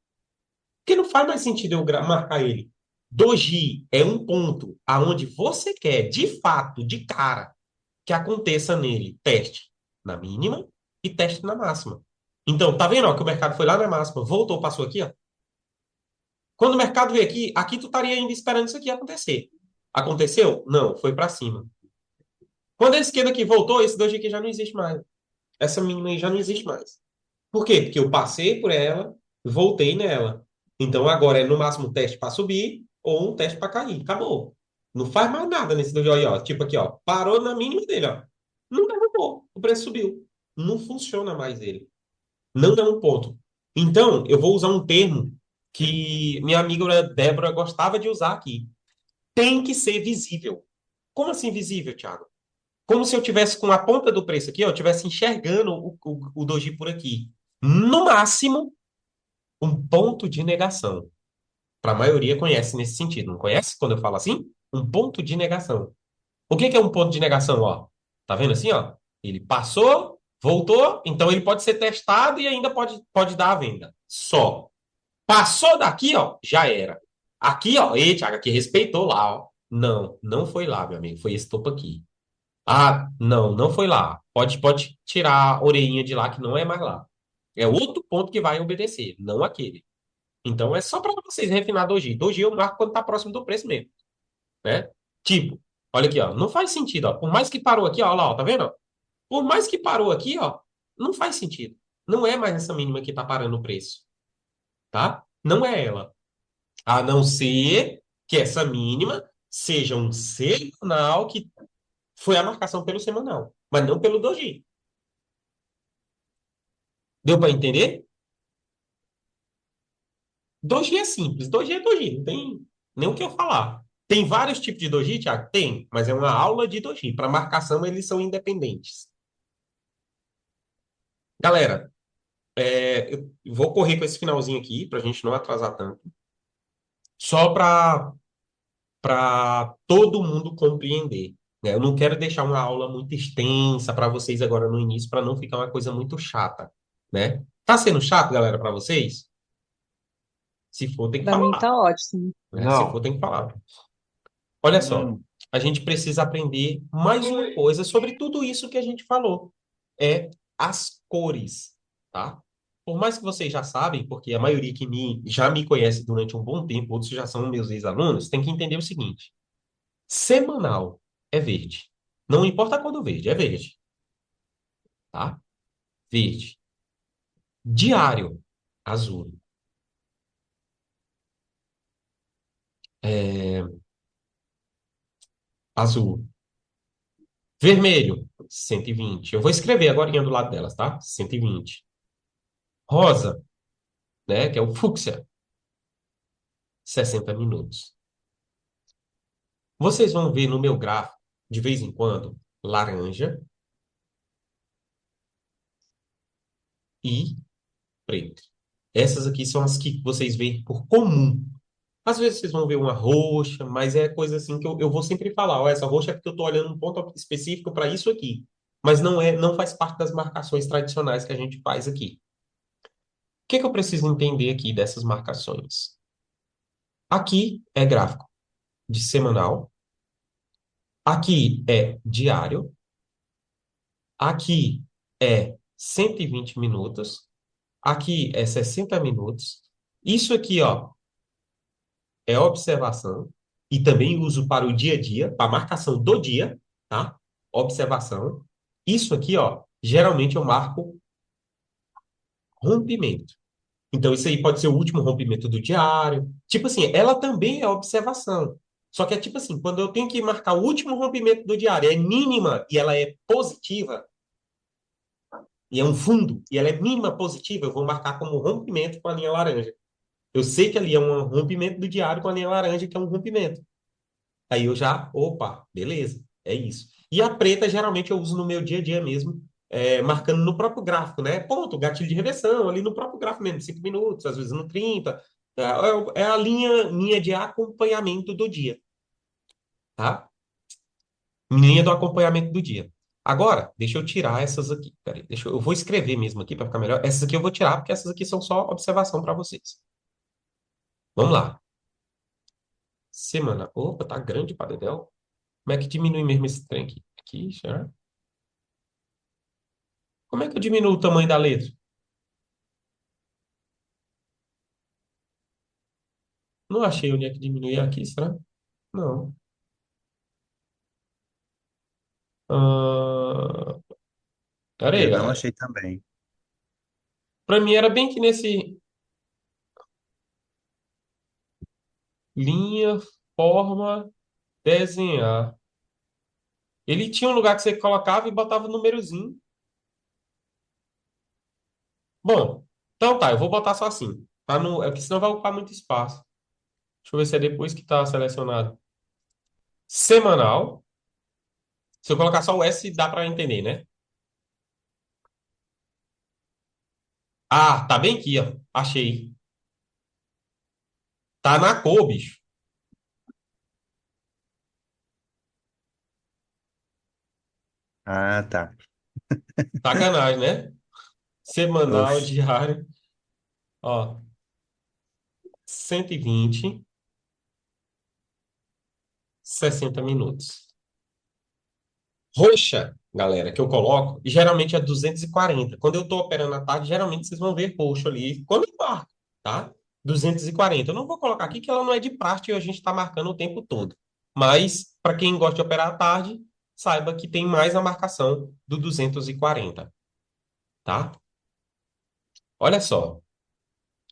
Porque não faz mais sentido eu marcar ele. Doji é um ponto aonde você quer, de fato, de cara, que aconteça nele teste na mínima e teste na máxima. Então, tá vendo, ó, que o mercado foi lá na máxima, voltou, passou aqui, ó. Quando o mercado veio aqui, aqui tu estaria ainda esperando isso aqui acontecer. Aconteceu? Não, foi para cima. Quando a esquerda aqui voltou, esse doji aqui já não existe mais. Essa mínima aí já não existe mais. Por quê? Porque eu passei por ela, voltei nela. Então agora é no máximo um teste para subir ou um teste para cair. Acabou. Não faz mais nada nesse dojo aí, ó. Tipo aqui, ó. Parou na mínima dele, ó. Não derrubou. O preço subiu. Não funciona mais ele. Não é um ponto. Então, eu vou usar um termo que minha amiga Débora gostava de usar aqui. Tem que ser visível. Como assim visível, Thiago? Como se eu tivesse com a ponta do preço aqui, ó, eu estivesse enxergando o doji por aqui. No máximo, um ponto de negação. Para a maioria conhece nesse sentido. Não conhece quando eu falo assim? Um ponto de negação. O que que é um ponto de negação, ó? Tá vendo assim, ó? Ele passou, voltou, então ele pode ser testado e ainda pode dar a venda. Só. Passou daqui, ó, já era. Aqui, ó, e Thiago, aqui respeitou lá, ó. Não, não foi lá, meu amigo, foi esse topo aqui. Ah, não, não foi lá. Pode tirar a orelhinha de lá, que não é mais lá. É outro ponto que vai obedecer, não aquele. Então é só para vocês refinar doji. Doji eu marco quando tá próximo do preço mesmo, né? Tipo, olha aqui, ó, não faz sentido, ó. Por mais que parou aqui, ó, lá, ó, tá vendo? Ó? Por mais que parou aqui, ó, não faz sentido. Não é mais essa mínima que tá parando o preço, tá? Não é ela. A não ser que essa mínima seja um semanal que foi a marcação pelo semanal, mas não pelo doji. Deu para entender? Doji é simples, doji é doji, não tem nem o que eu falar. Tem vários tipos de doji, Thiago? Tem, mas é uma aula de doji. Para marcação, eles são independentes. Galera, eu vou correr com esse finalzinho aqui, para a gente não atrasar tanto. Só para todo mundo compreender, né? Eu não quero deixar uma aula muito extensa para vocês agora no início, para não ficar uma coisa muito chata, né? Tá sendo chato, galera, para vocês? Se for, tem que
Para mim
falar,
tá ótimo.
né? Se for,
Não,
tem que falar. Olha só,
Não.
a gente precisa aprender mais uma coisa sobre tudo isso que a gente falou. É as cores, tá? Por mais que vocês já sabem, porque a maioria que já me conhece durante um bom tempo, outros já são meus ex-alunos, tem que entender o seguinte: semanal é verde. Não importa a cor do verde, é verde, tá? Verde. Diário, azul. Azul. Vermelho, 120. Eu vou escrever agora do lado delas, tá? 120. Rosa, né? Que é o fúcsia, 60 minutos. Vocês vão ver no meu gráfico, de vez em quando, laranja e preto. Essas aqui são as que vocês veem por comum. Às vezes vocês vão ver uma roxa, mas é coisa assim que eu vou sempre falar. Ó, essa roxa é porque eu estou olhando um ponto específico para isso aqui. Mas não faz parte das marcações tradicionais que a gente faz aqui. O que que eu preciso entender aqui dessas marcações? Aqui é gráfico de semanal. Aqui é diário. Aqui é 120 minutos. Aqui é 60 minutos. Isso aqui, ó, é observação. E também uso para o dia a dia, para a marcação do dia, tá? Observação. Isso aqui, ó, geralmente eu marco rompimento. Então, isso aí pode ser o último rompimento do diário. Tipo assim, ela também é observação. Só que é tipo assim, quando eu tenho que marcar o último rompimento do diário, é mínima e ela é positiva, e é um fundo, e ela é mínima positiva, eu vou marcar como rompimento com a linha laranja. Eu sei que ali é um rompimento do diário com a linha laranja, que é um rompimento. Aí eu já, opa, beleza, é isso. E a preta, geralmente, eu uso no meu dia a dia mesmo, marcando no próprio gráfico, né? Ponto, gatilho de reversão, ali no próprio gráfico mesmo, 5 minutos, às vezes no 30. É a linha de acompanhamento do dia, tá? Linha do acompanhamento do dia. Agora, deixa eu tirar essas aqui. Peraí, eu vou escrever mesmo aqui para ficar melhor. Essas aqui eu vou tirar, porque essas aqui são só observação para vocês. Vamos lá. Semana. Opa, tá grande para Dedéu. Como é que diminui mesmo esse trem aqui? Aqui, já. Como é que eu diminuo o tamanho da letra? Não achei onde é que diminui aqui, será? Não. Ah, pera aí,
Eu não
galera.
achei também.
Pra mim era bem que nesse linha, forma, desenhar. Ele tinha um lugar que você colocava e botava o númerozinho. Bom, então tá, eu vou botar só assim. Tá no, é porque senão vai ocupar muito espaço. Deixa eu ver se é depois que tá selecionado. Semanal. Se eu colocar só o S, dá pra entender, né? Ah, tá bem aqui, ó. Achei. Tá na cor, bicho.
Ah, tá.
Sacanagem, né? Semanal,
Oxe.
diário. Ó, 120, 60 minutos. Roxa, galera, que eu coloco, e geralmente é 240. Quando eu estou operando à tarde, geralmente vocês vão ver roxo ali, quando embarca, tá? 240. Eu não vou colocar aqui que ela não é de praxe e a gente está marcando o tempo todo. Mas, para quem gosta de operar à tarde, saiba que tem mais a marcação do 240, tá? Olha só.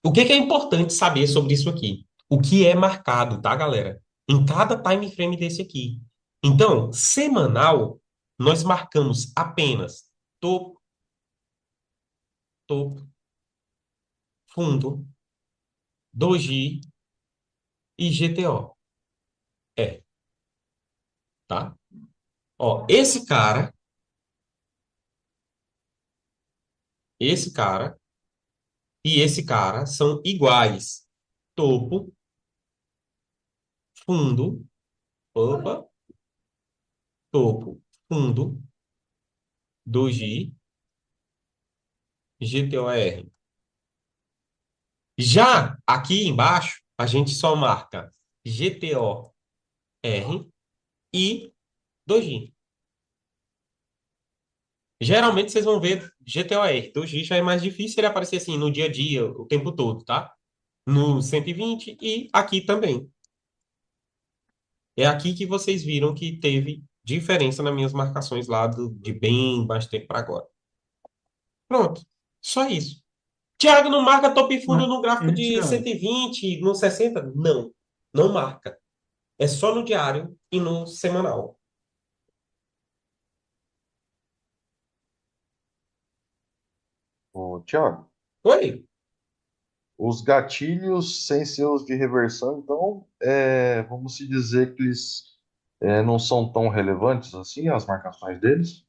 O que que é importante saber sobre isso aqui? O que é marcado, tá, galera? Em cada time frame desse aqui. Então, semanal, nós marcamos apenas topo, topo, fundo, doji e GTO. É, tá? Ó, esse cara e esse cara são iguais. Topo, fundo, opa, topo, fundo, doji, GTOR. Já aqui embaixo, a gente só marca GTOR e Dojin. Geralmente vocês vão ver GTOR. Dojin já é mais difícil ele aparecer assim no dia a dia, o tempo todo, tá? No 120 e aqui também. É aqui que vocês viram que teve diferença nas minhas marcações lá de bem mais tempo para agora. Pronto. Só isso. Thiago, não marca top e fundo
Mas,
no gráfico
hein,
de
Thiago?
120, no 60? Não. Não marca. É só no diário e no semanal.
Ô, Tiago,
Oi?
os gatilhos sem ser os de reversão, então, vamos se dizer que eles não são tão relevantes assim, as marcações deles?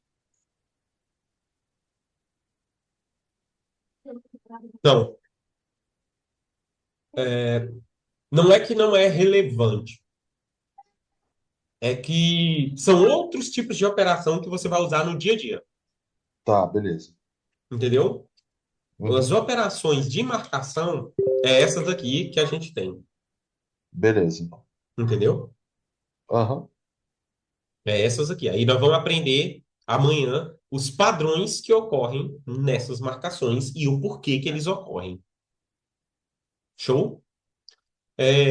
Não, não é que não é relevante. É que são outros tipos de operação que você vai usar no dia a dia.
Tá, beleza.
Entendeu? As
Uhum.
operações de marcação é essas aqui que a gente tem.
Beleza, então.
Entendeu?
Aham.
É essas aqui. Aí nós vamos aprender amanhã os padrões que ocorrem nessas marcações e o porquê que eles ocorrem. Show?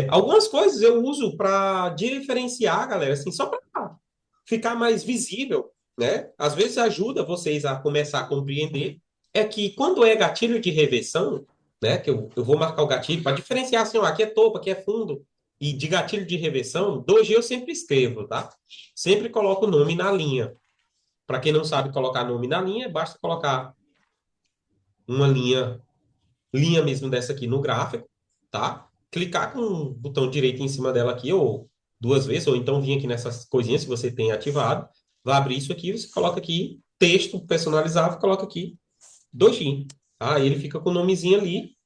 Algumas coisas eu uso para diferenciar, galera, assim, só para ficar mais visível, né? Às vezes ajuda vocês a começar a compreender. É que quando é gatilho de reversão, né? Que eu vou marcar o gatilho para diferenciar assim, ó, aqui é topo, aqui é fundo. E de gatilho de reversão, 2G eu sempre escrevo, tá? Sempre coloco o nome na linha. Para quem não sabe colocar nome na linha, basta colocar uma linha mesmo dessa aqui no gráfico, tá? Clicar com o botão direito em cima dela aqui, ou duas vezes, ou então vir aqui nessas coisinhas se você tem ativado. Vai abrir isso aqui, você coloca aqui texto personalizável, coloca aqui Dojin. Tá? Aí ele fica com o nomezinho ali.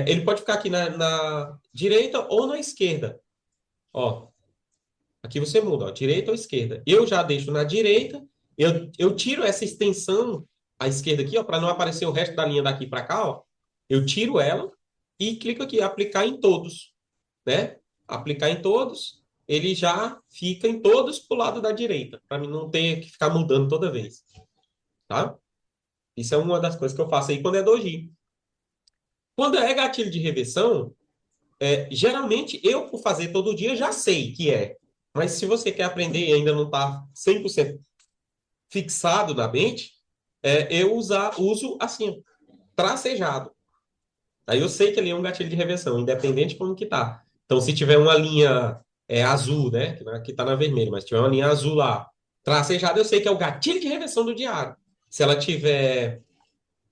Ele pode ficar aqui na direita ou na esquerda. Ó, aqui você muda, ó, direita ou esquerda. Eu já deixo na direita, eu tiro essa extensão à esquerda aqui, ó, para não aparecer o resto da linha daqui para cá, ó. Eu tiro ela e clico aqui, aplicar em todos, né? Aplicar em todos, ele já fica em todos pro lado da direita, para mim não ter que ficar mudando toda vez, tá? Isso é uma das coisas que eu faço aí quando é doji. Quando é gatilho de reversão, geralmente eu, por fazer todo dia, já sei que é. Mas se você quer aprender e ainda não está 100% fixado na mente, eu uso assim, tracejado. Aí eu sei que ali é um gatilho de reversão, independente de como que tá. Então, se tiver uma linha azul, né? Que tá na vermelha, mas se tiver uma linha azul lá, tracejada, eu sei que é o gatilho de reversão do diário. Se ela tiver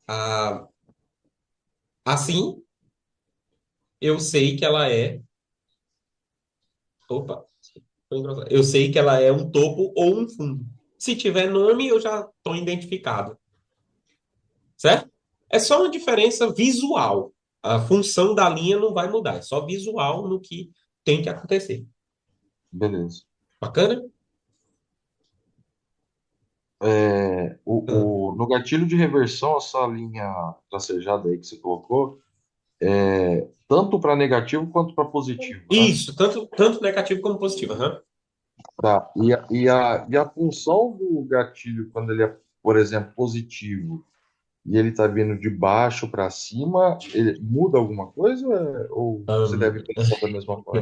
ah, assim, eu sei que ela é. Opa, foi engraçado. Eu sei que ela é um topo ou um fundo. Se tiver nome, eu já estou identificado. Certo? É só uma diferença visual. A função da linha não vai mudar, é só visual no que tem que acontecer.
Beleza.
Bacana? Ah,
No gatilho de reversão, essa linha tracejada aí que você colocou, tanto para negativo quanto para positivo, né?
Isso, tanto negativo como positivo. Aham.
Tá. E a função do gatilho, quando ele é, por exemplo, positivo, e ele está vindo de baixo para cima, ele muda alguma coisa ou você deve pensar da mesma forma?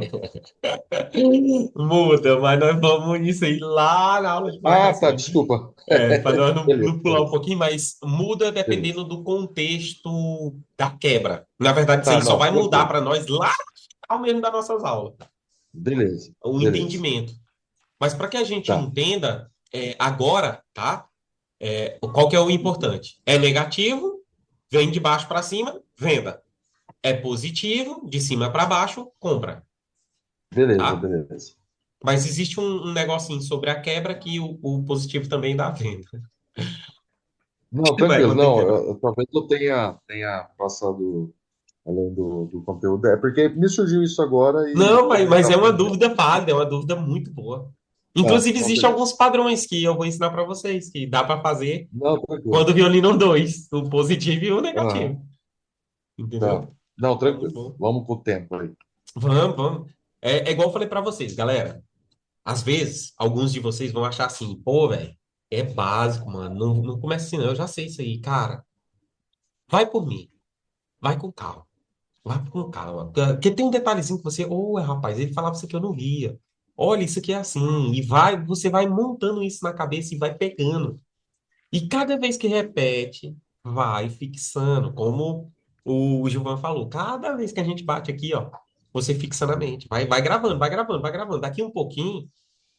Muda, mas nós vamos nisso aí lá na aula de
Ah, tá,
marcações.
desculpa.
Para nós
Beleza,
não pular um
beleza,
pouquinho, mas muda
beleza.
dependendo do contexto da quebra. Na verdade, isso
Tá,
aí só
não,
vai mudar
tranquilo.
para nós lá ao mesmo das nossas aulas,
Beleza,
o
beleza.
entendimento. Mas para que a gente
Tá,
entenda agora, tá? Qual que é o importante? É negativo, vem de baixo para cima, venda. É positivo, de cima para baixo, compra,
beleza,
tá?
beleza.
Mas existe um negocinho sobre a quebra que o positivo também dá venda.
Não,
Vai
tranquilo.
quando tem
Não,
quebra.
talvez eu tenha passado além do conteúdo. É porque me surgiu isso agora e
Não,
estou meio
mas
na
é uma
frente.
dúvida válida, é uma dúvida muito boa.
Tá,
Inclusive,
não,
existem
beleza.
alguns padrões que eu vou ensinar para vocês, que dá para fazer
Não, tranquilo.
quando o violino 2, o positivo e o
Aham,
negativo.
tá.
Entendeu?
Não,
É muito
tranquilo.
bom.
Vamos pro tempo aí.
Vamos, vamos. É igual eu falei para vocês, galera. Às vezes, alguns de vocês vão achar assim, pô, velho, é básico, mano. Não, não começa assim, não. Eu já sei isso aí. Cara, vai por mim. Vai com calma. Vai com calma. Porque tem um detalhezinho que você, rapaz, ele falava isso aqui eu não via. Olha, isso aqui é assim. E você vai montando isso na cabeça e vai pegando. E cada vez que repete, vai fixando. Como o Gilvan falou, cada vez que a gente bate aqui, ó. Você fixa na mente. Vai gravando, vai gravando, vai gravando. Daqui um pouquinho,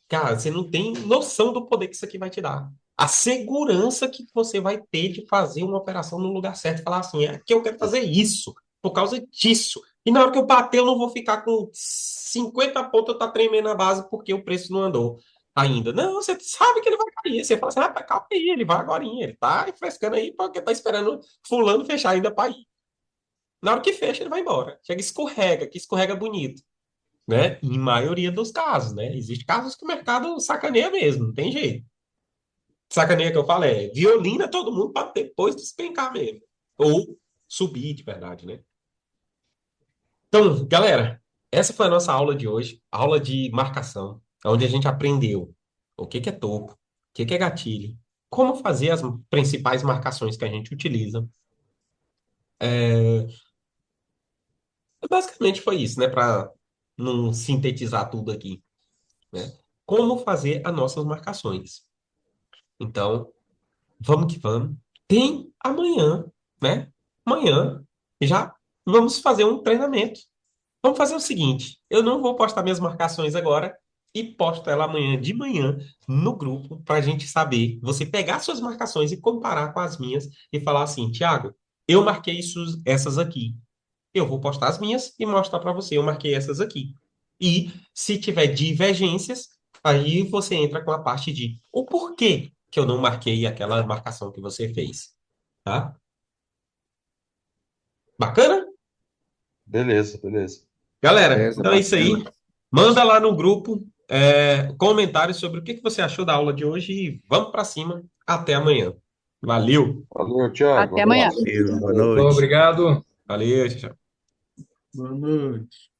cara, você não tem noção do poder que isso aqui vai te dar. A segurança que você vai ter de fazer uma operação no lugar certo e falar assim, é que eu quero fazer isso, por causa disso. E na hora que eu bater, eu não vou ficar com 50 pontos, tá tremendo a base porque o preço não andou ainda. Não, você sabe que ele vai cair. Você fala assim, rapaz, calma aí, ele vai agorinha. Ele tá frescando aí porque tá esperando fulano fechar ainda para ir. Na hora que fecha, ele vai embora. Chega, escorrega, que escorrega bonito, né? Em maioria dos casos, né? Existem casos que o mercado sacaneia mesmo, não tem jeito. Sacaneia que eu falo é violina todo mundo para depois despencar mesmo. Ou subir de verdade, né? Então, galera, essa foi a nossa aula de hoje, aula de marcação, onde a gente aprendeu o que que é topo, o que que é gatilho, como fazer as principais marcações que a gente utiliza. É, basicamente foi isso, né? Para não sintetizar tudo aqui, né? Como fazer as nossas marcações. Então, vamos que vamos. Tem amanhã, né? Amanhã já vamos fazer um treinamento. Vamos fazer o seguinte: eu não vou postar minhas marcações agora e posto ela amanhã de manhã no grupo para a gente saber. Você pegar suas marcações e comparar com as minhas e falar assim, Thiago, eu marquei essas aqui. Eu vou postar as minhas e mostrar para você. Eu marquei essas aqui. E se tiver divergências, aí você entra com a parte de o porquê que eu não marquei aquela marcação que você fez, tá? Bacana?
Beleza, beleza.
Galera,
Beleza,
então é isso
bacana.
aí. Manda lá no grupo comentários sobre o que que você achou da aula de hoje e vamos para cima. Até amanhã. Valeu.
Valeu, Thiago.
Até amanhã.
Abraço.
Valeu, boa
Bom,
noite.
obrigado.
Valeu, tchau, tchau.
Boa noite.